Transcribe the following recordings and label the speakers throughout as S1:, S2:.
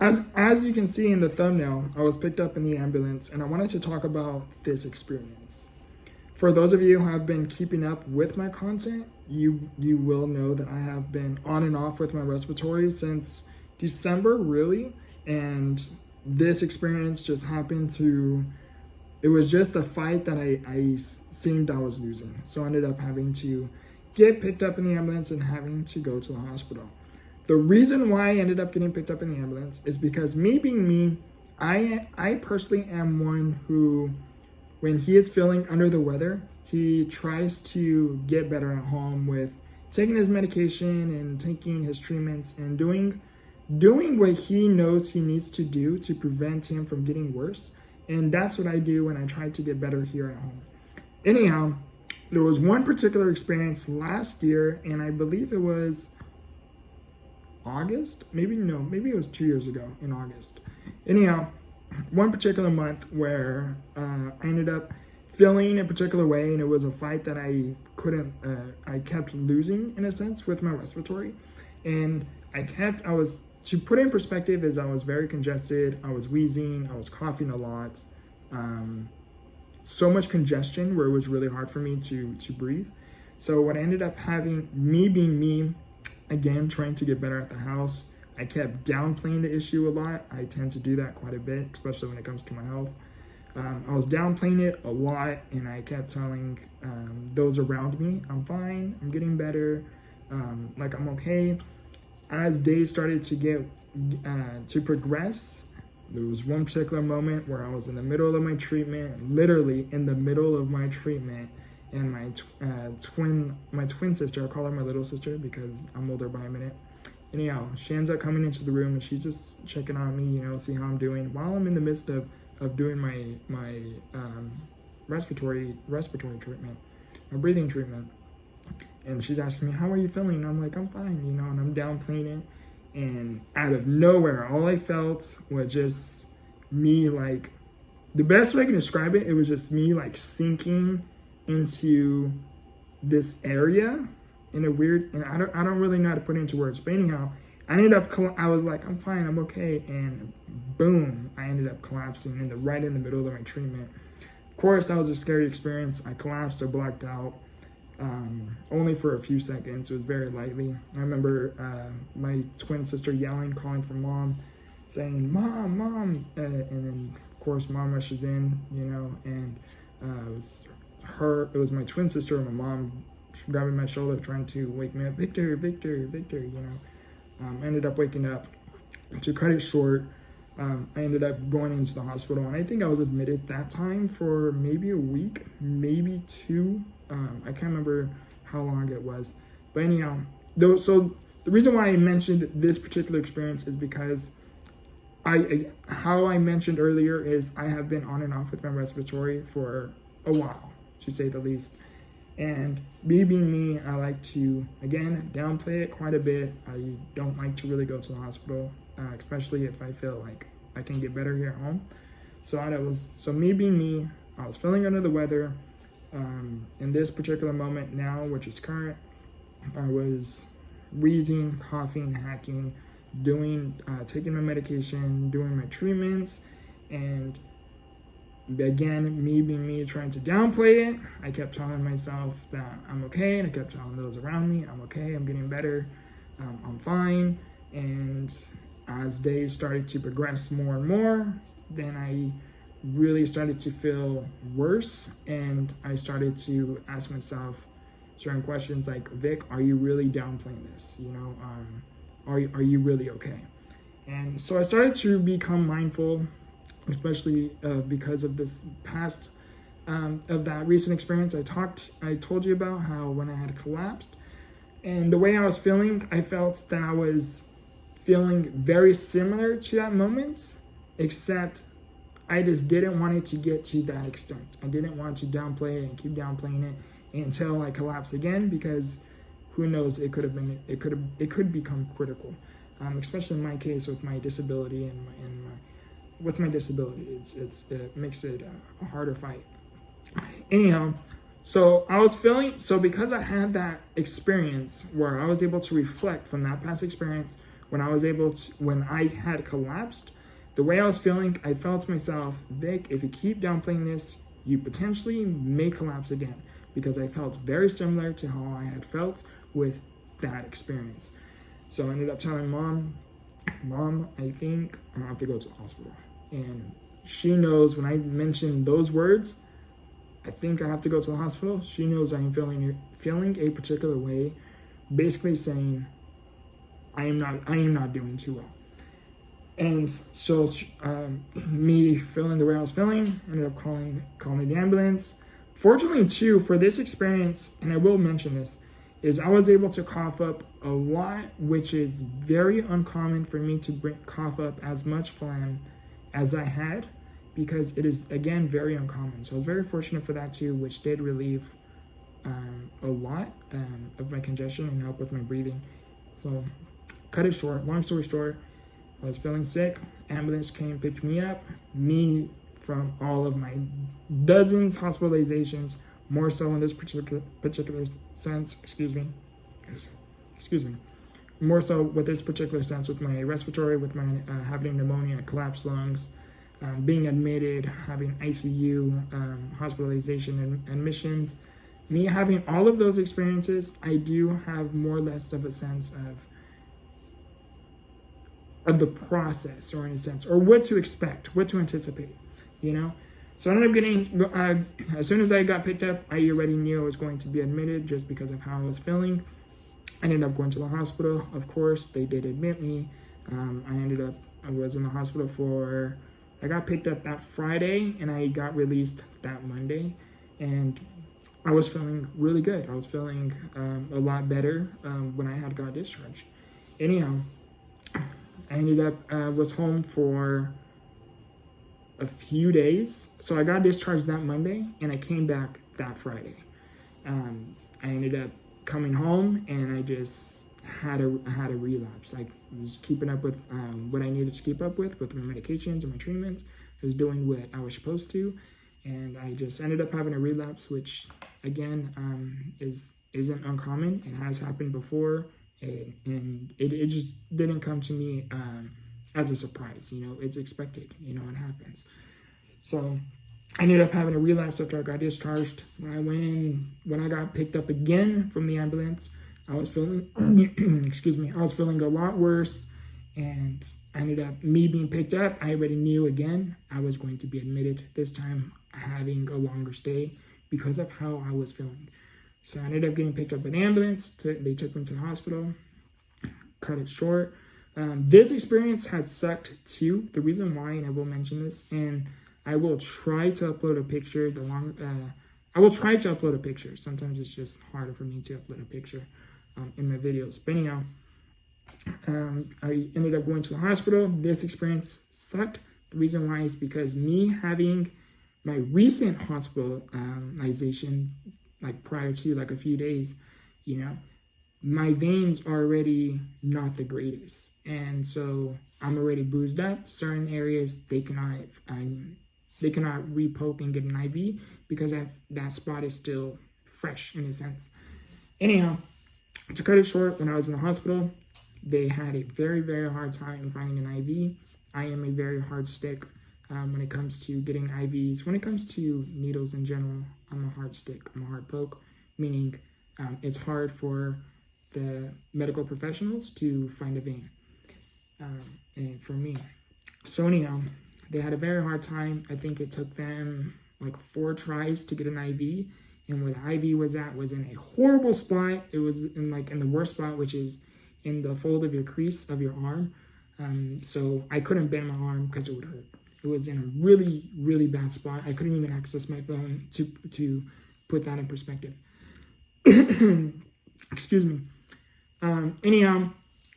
S1: As you can see in the thumbnail, I was picked up in the ambulance, and I wanted to talk about this experience. For those of you who have been keeping up with my content, you will know that I have been on and off with my respiratory since December, really, and this experience just happened to, it was just a fight that I seemed I was losing. So I ended up having to get picked up in the ambulance and having to go to the hospital. The reason why I ended up getting picked up in the ambulance is because me being me, I personally am one who, when he is feeling under the weather, he tries to get better at home with taking his medication and taking his treatments and doing what he knows he needs to do to prevent him from getting worse. And that's what I do when I try to get better here at home. Anyhow, there was one particular experience last year, and I believe it was August, maybe it was 2 years ago in August. Anyhow, one particular month where I ended up feeling a particular way, and it was a fight that I kept losing in a sense with my respiratory. And to put it in perspective, is I was very congested, I was wheezing, I was coughing a lot, so much congestion where it was really hard for me to breathe. So what I ended up having, me being me, again, trying to get better at the house, I kept downplaying the issue a lot. I tend to do that quite a bit, especially when it comes to my health. I was downplaying it a lot, and I kept telling those around me, I'm fine, I'm getting better, like I'm okay. As days started to get to progress, there was one particular moment where I was in the middle of my treatment, literally in the middle of my treatment, and my twin sister, I call her my little sister because I'm older by a minute. Anyhow, she ends up coming into the room, and she's just checking on me, see how I'm doing while I'm in the midst of doing my respiratory treatment, my breathing treatment. And she's asking me, how are you feeling? And I'm like, I'm fine, and I'm downplaying it. And out of nowhere, all I felt was just me, like, the best way I can describe it, it was just me like sinking into this area in a weird, and I don't really know how to put it into words, but anyhow, I was like, I'm fine, I'm okay, and boom, I ended up collapsing right in the middle of my treatment. Of course, that was a scary experience. I collapsed, I blacked out, only for a few seconds. It was very lightly. I remember my twin sister yelling, calling for mom, saying, Mom, Mom, and then of course Mom rushes in, and it was my twin sister and my mom grabbing my shoulder, trying to wake me up, Victor, Victor, Victor, I ended up waking up. To cut it short, I ended up going into the hospital, and I think I was admitted that time for maybe a week, maybe two. I can't remember how long it was. But anyhow, so the reason why I mentioned this particular experience is because how I mentioned earlier is I have been on and off with my respiratory for a while, to say the least. And me being me, I like to, again, downplay it quite a bit. I don't like to really go to the hospital, especially if I feel like I can get better here at home. So me being me, I was feeling under the weather. In this particular moment now, which is current, I was wheezing, coughing, hacking, taking my medication, doing my treatments, and again, me being me, trying to downplay it, I kept telling myself that I'm okay, and I kept telling those around me, I'm okay, I'm getting better, I'm fine. And as days started to progress more and more, then I really started to feel worse, and I started to ask myself certain questions like, Vic, are you really downplaying this? Are you really okay? And so I started to become mindful, especially because of this past, of that recent experience I told you about, how when I had collapsed, and the way I was feeling, I felt that I was feeling very similar to that moment, except I just didn't want it to get to that extent. I didn't want to downplay it and keep downplaying it until I collapse again, because who knows, it could become critical, especially in my case with my disability with my disability, it makes it a harder fight. Anyhow, so because I had that experience where I was able to reflect from that past experience when I had collapsed, the way I was feeling, I felt to myself, Vic, if you keep downplaying this, you potentially may collapse again, because I felt very similar to how I had felt with that experience. So I ended up telling Mom, I think I have to go to the hospital. And she knows when I mention those words, I think I have to go to the hospital, she knows I am feeling a particular way, basically saying I am not doing too well. And so me feeling the way I was feeling, ended up calling the ambulance. Fortunately too, for this experience, and I will mention this, is I was able to cough up a lot, which is very uncommon for me to cough up as much phlegm as I had, because it is, again, very uncommon. So I was very fortunate for that too, which did relieve a lot of my congestion and help with my breathing. So cut it short, long story short, I was feeling sick. Ambulance came, picked me up. Me, from all of my dozens hospitalizations, more so in this particular sense, excuse me, more so with this particular sense with my respiratory, with my having pneumonia, collapsed lungs, being admitted, having ICU, hospitalization and admissions. Me having all of those experiences, I do have more or less of a sense of the process, or in a sense, or what to expect, what to anticipate, you know? So I ended up getting, as soon as I got picked up, I already knew I was going to be admitted just because of how I was feeling. I ended up going to the hospital. Of course, they did admit me. I was in the hospital I got picked up that Friday and I got released that Monday. And I was feeling really good. I was feeling a lot better when I had got discharged. Anyhow, I ended up, was home for a few days. So I got discharged that Monday and I came back that Friday. I ended up coming home and I just had a relapse. I was keeping up with what I needed to keep up with my medications and my treatments. I was doing what I was supposed to, and I just ended up having a relapse, which again isn't uncommon. It has happened before, and it just didn't come to me as a surprise. You know, it's expected. You know, it happens. So I ended up having a relapse after I got discharged. When I got picked up again from the ambulance, I was feeling, I was feeling a lot worse, and I ended up, me being picked up, I already knew again I was going to be admitted, this time having a longer stay because of how I was feeling. So I ended up getting picked up by the ambulance. They took me to the hospital. Cut it short. This experience had sucked too. The reason why, and I will mention this, and I will try to upload a picture. I will try to upload a picture. Sometimes it's just harder for me to upload a picture in my videos. But anyhow, I ended up going to the hospital. This experience sucked. The reason why is because me having my recent hospitalization, like prior to like a few days, you know, my veins are already not the greatest. And so I'm already bruised up. Certain areas, they cannot repoke and get an IV because that spot is still fresh in a sense. Anyhow, to cut it short, when I was in the hospital, they had a very, very hard time finding an IV. I am a very hard stick when it comes to getting IVs. When it comes to needles in general, I'm a hard stick. I'm a hard poke, meaning it's hard for the medical professionals to find a vein, and for me. So anyhow, they had a very hard time. I think it took them like 4 tries to get an IV, and where the IV was at was in a horrible spot. It was in the worst spot, which is in the fold of your crease of your arm. So I couldn't bend my arm because it would hurt. It was in a really, really bad spot. I couldn't even access my phone to put that in perspective. Excuse me. Anyhow,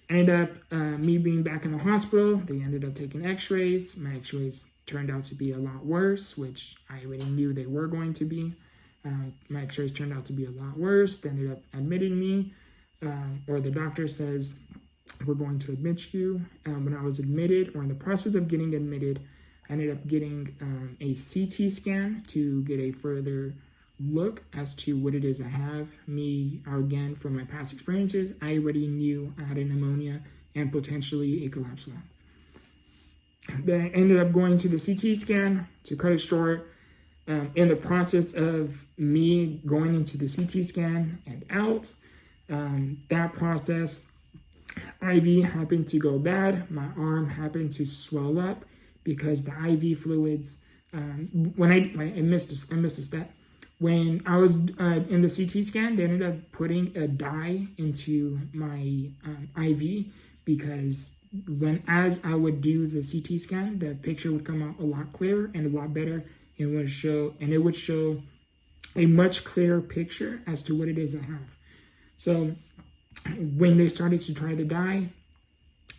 S1: ended up me being back in the hospital. They ended up taking x-rays. My x-rays turned out to be a lot worse, which I already knew they were going to be. My x-rays turned out to be a lot worse. They ended up admitting me, or the doctor says, we're going to admit you. When I was admitted, or in the process of getting admitted, I ended up getting a CT scan to get a further look as to what it is I have. Me, again, from my past experiences, I already knew I had a pneumonia and potentially a collapsed lung. Then I ended up going to the CT scan. To cut it short, in the process of me going into the CT scan and out, that process, IV happened to go bad. My arm happened to swell up because the IV fluids, when I missed a step. When I was in the CT scan, they ended up putting a dye into my IV, because as I would do the CT scan, the picture would come out a lot clearer and a lot better, and it would show a much clearer picture as to what it is I have. So when they started to try the dye,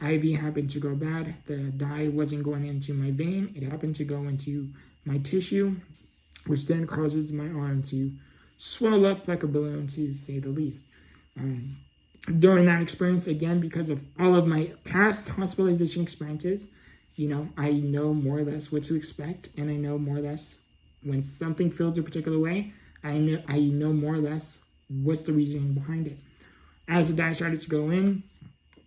S1: IV happened to go bad. The dye wasn't going into my vein. It happened to go into my tissue, which then causes my arm to swell up like a balloon, to say the least. During that experience, again, because of all of my past hospitalization experiences, I know more or less what to expect, and I know more or less when something feels a particular way, I know more or less what's the reasoning behind it. As the dye started to go in,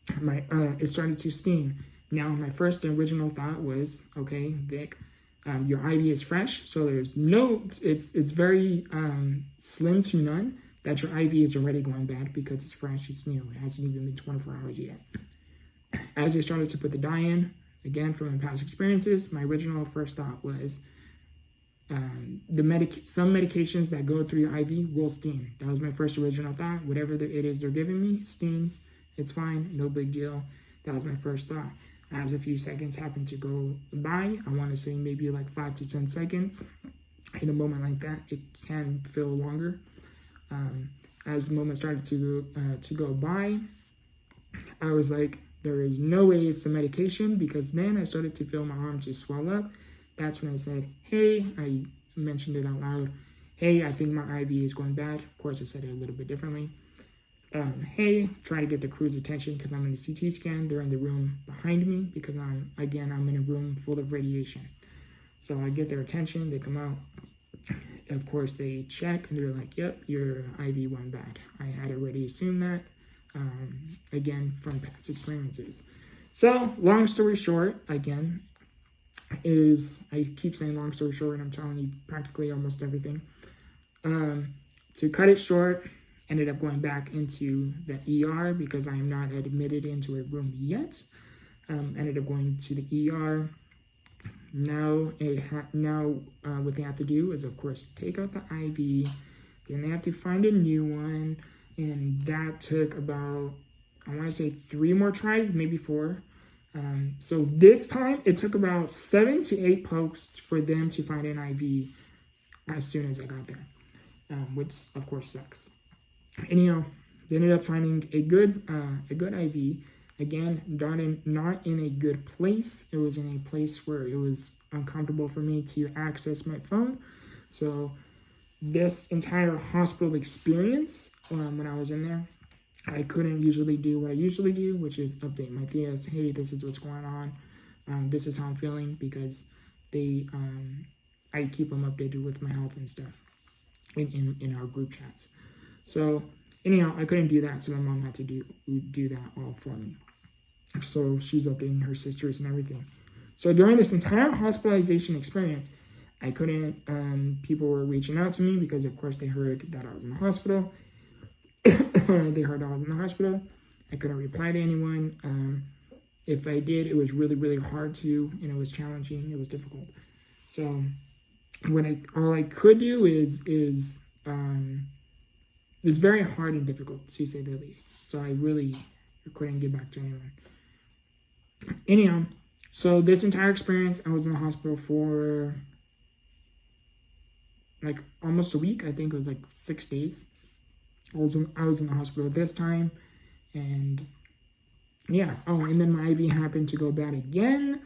S1: it started to sting. Now, my first original thought was, okay, Vic, your IV is fresh, so there's it's very slim to none that your IV is already going bad, because it's fresh, it's new, it hasn't even been 24 hours yet. As I started to put the dye in, again, from my past experiences, my original first thought was some medications that go through your IV will sting. That was my first original thought. Whatever it is they're giving me stings, it's fine, no big deal. That was my first thought. As a few seconds happened to go by, I want to say maybe like 5 to 10 seconds. In a moment like that, it can feel longer. As the moment started to go by, I was like, there is no way it's the medication, because then I started to feel my arm to swell up. That's when I said, hey, I mentioned it out loud. Hey, I think my IV is going bad. Of course, I said it a little bit differently. Hey, try to get the crew's attention, because I'm in the CT scan. They're in the room behind me, because I'm in a room full of radiation. So I get their attention. They come out. Of course, they check, and they're like, yep, your IV went bad. I had already assumed that, again, from past experiences. So, long story short, again, I keep saying long story short, and I'm telling you practically almost everything. To cut it short, ended up going back into the ER, because I am not admitted into a room yet. Ended up going to the ER. Now what they have to do is, of course, take out the IV. Then they have to find a new one. And that took about, I want to say 3 more tries, maybe 4. So this time, it took about 7 to 8 pokes for them to find an IV as soon as I got there, which, of course, sucks. Anyhow, they ended up finding a good IV. Again, not in a good place. It was in a place where it was uncomfortable for me to access my phone. So this entire hospital experience, when I was in there, I couldn't usually do what I usually do, which is update my tias. Hey, this is what's going on. This is how I'm feeling, because I keep them updated with my health and stuff in our group chats. So anyhow, I couldn't do that, so my mom had to do that all for me. So she's updating her sisters and everything. So during this entire hospitalization experience, I couldn't, people were reaching out to me, because of course they heard that I was in the hospital. They heard I was in the hospital. I couldn't reply to anyone. If I did, it was really, really hard to, and it was challenging. It was difficult. So all I could do is it's very hard and difficult, to say the least. So I really couldn't get back to anyone. Anyhow, so this entire experience, I was in the hospital for like almost a week. I think it was like 6 days. I was in the hospital this time, and yeah. Oh, and then my IV happened to go bad again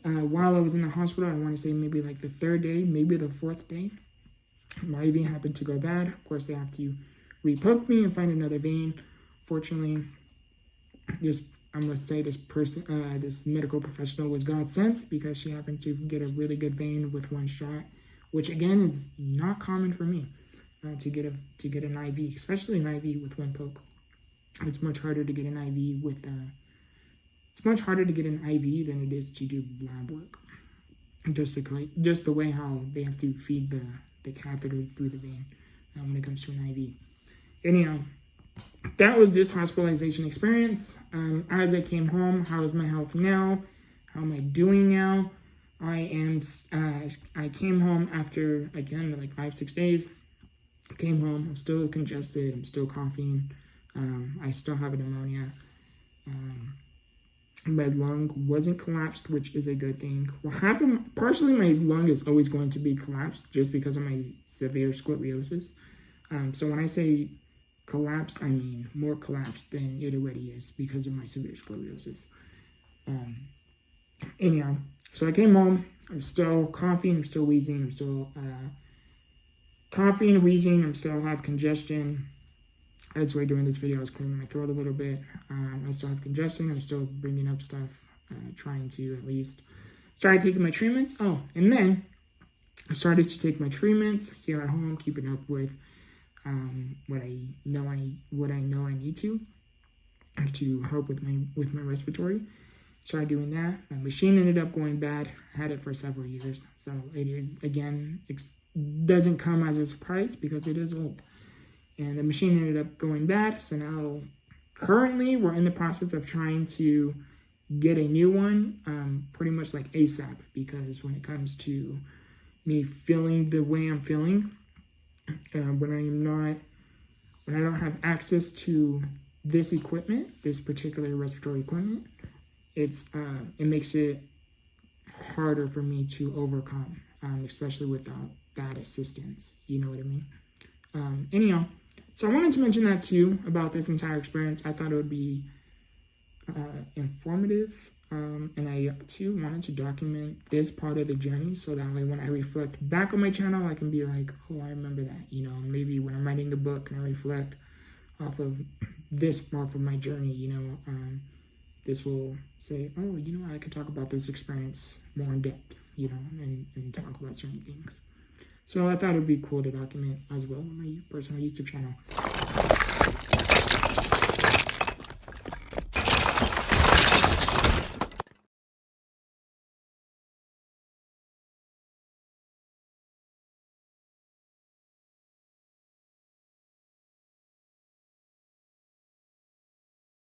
S1: while I was in the hospital. I want to say maybe like the 3rd day, maybe the 4th day. My IV happened to go bad. Of course, they have to repoke me and find another vein. Fortunately, I must say this medical professional was God sent, because she happened to get a really good vein with 1 shot, which again is not common for me to get an IV, especially an IV with 1 poke. It's much harder to get an IV with it's much harder to get an IV than it is to do lab work. Just the way how they have to feed the catheter through the vein when it comes to an IV. Anyhow, that was this hospitalization experience. As I came home, how is my health now? How am I doing now? I came home after, again, like 5-6 days. I came home, I'm still congested, I'm still coughing. I still have a pneumonia. My lung wasn't collapsed, which is a good thing. Well, partially my lung is always going to be collapsed just because of my severe scoliosis. So when I say collapsed, I mean more collapsed than it already is because of my severe scoliosis. Anyhow, so I came home. I'm still coughing. I'm still wheezing. I'm still coughing, wheezing. I still have congestion. That's why during this video I was clearing my throat a little bit. I still have congestion. I'm still bringing up stuff, trying to at least start taking my treatments. Oh, and then I started to take my treatments here at home, keeping up with what I know I need to help with my respiratory. Started doing that. My machine ended up going bad. I had it for several years, so it is, again, doesn't come as a surprise because it is old. And the machine ended up going bad, so now currently we're in the process of trying to get a new one, pretty much like ASAP, because when it comes to me feeling the way I'm feeling, when I don't have access to this equipment, this particular respiratory equipment, it makes it harder for me to overcome, especially without that assistance. You know what I mean? Anyhow, so I wanted to mention that too about this entire experience. I thought it would be informative, and I too wanted to document this part of the journey so that way when I reflect back on my channel, I can be like, oh, I remember that. You know, maybe when I'm writing the book and I reflect off of my journey, you know, this will say, oh, you know, I could talk about this experience more in depth, you know, and talk about certain things. So I thought it would be cool to document as well on my personal YouTube channel.